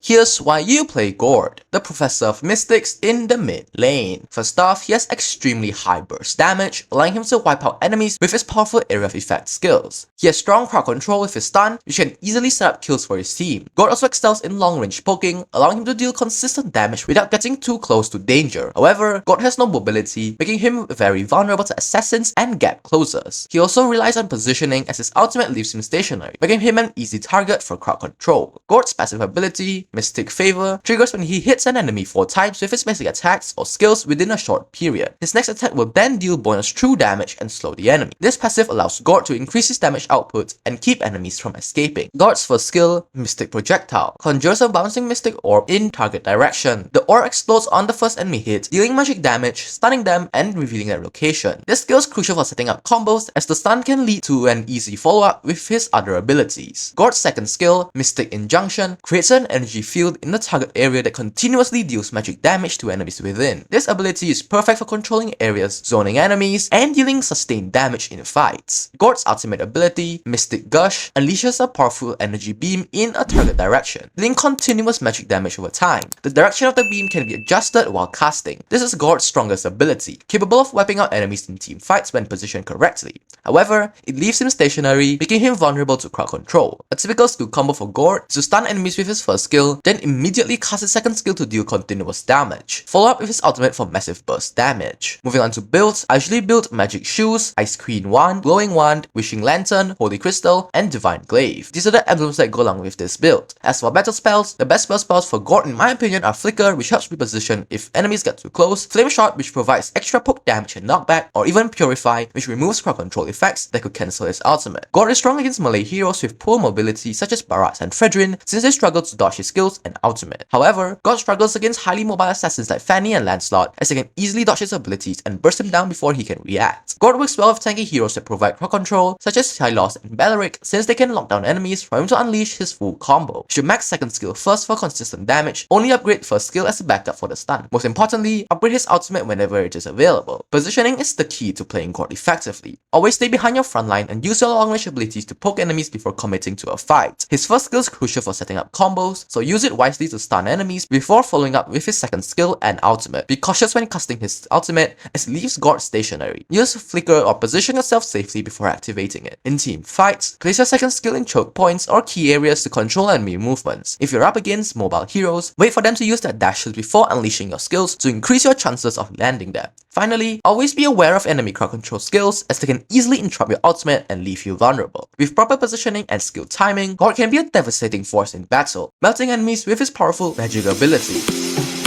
Here's why you play Gord, the Professor of Mystics in the mid lane. First off, he has extremely high burst damage, allowing him to wipe out enemies with his powerful area of effect skills. He has strong crowd control with his stun, which can easily set up kills for his team. Gord also excels in long range poking, allowing him to deal consistent damage without getting too close to danger. However, Gord has no mobility, making him very vulnerable to assassins and gap closers. He also relies on positioning as his ultimate leaves him stationary, making him an easy target for crowd control. Gord's passive ability, Mystic Favor, triggers when he hits an enemy 4 times with his basic attacks or skills within a short period. His next attack will then deal bonus true damage and slow the enemy. This passive allows Gord to increase his damage output and keep enemies from escaping. Gord's first skill, Mystic Projectile, conjures a bouncing mystic orb in target direction. The orb explodes on the first enemy hit, dealing magic damage, stunning them, and revealing their location. This skill is crucial for setting up combos, as the stun can lead to an easy follow-up with his other abilities. Gord's second skill, Mystic Injunction, creates an energy field in the target area that continuously deals magic damage to enemies within. This ability is perfect for controlling areas, zoning enemies, and dealing sustained damage in fights. Gord's ultimate ability, Mystic Gush, unleashes a powerful energy beam in a target direction, dealing continuous magic damage over time. The direction of the beam can be adjusted while casting. This is Gord's strongest ability, capable of wiping out enemies in team fights when positioned correctly. However, it leaves him stationary, making him vulnerable to crowd control. A typical skill combo for Gord is to stun enemies with his first skill, then immediately cast his second skill to deal continuous damage, follow up with his ultimate for massive burst damage. Moving on to builds, I usually build Magic Shoes, Ice Queen Wand, Glowing Wand, Wishing Lantern, Holy Crystal, and Divine Glaive. These are the emblems that go along with this build. As for battle spells, the best spells for Gord in my opinion are Flicker, which helps reposition if enemies get too close, Flame Shot, which provides extra poke damage and knockback, or even Purify, which removes crowd control effects that could cancel his ultimate. Gord is strong against melee heroes with poor mobility such as Barat and Fredrin, since they struggle to dodge his skills and ultimate. However, Gord struggles against highly mobile assassins like Fanny and Lancelot, as they can easily dodge his abilities and burst him down before he can react. Gord works well with tanky heroes that provide crowd control, such as Hylos and Baleric, since they can lock down enemies for him to unleash his full combo. You should max second skill first for consistent damage, only upgrade first skill as a backup for the stun. Most importantly, upgrade his ultimate whenever it is available. Positioning is the key to playing Gord effectively. Always stay behind your front line and use your long range abilities to poke enemies before committing to a fight. His first skill is crucial for setting up combos, so use it wisely to stun enemies before following up with his second skill and ultimate. Be cautious when casting his ultimate, as it leaves Gord stationary. Use Flicker or position yourself safely before activating it. In team fights, place your second skill in choke points or key areas to control enemy movements. If you're up against mobile heroes, wait for them to use their dashes before unleashing your skills to increase your chances of landing them. Finally, always be aware of enemy crowd control skills, as they can easily interrupt your ultimate and leave you vulnerable. With proper positioning and skill timing, Gord can be a devastating force in battle, melting enemies with his powerful magic ability.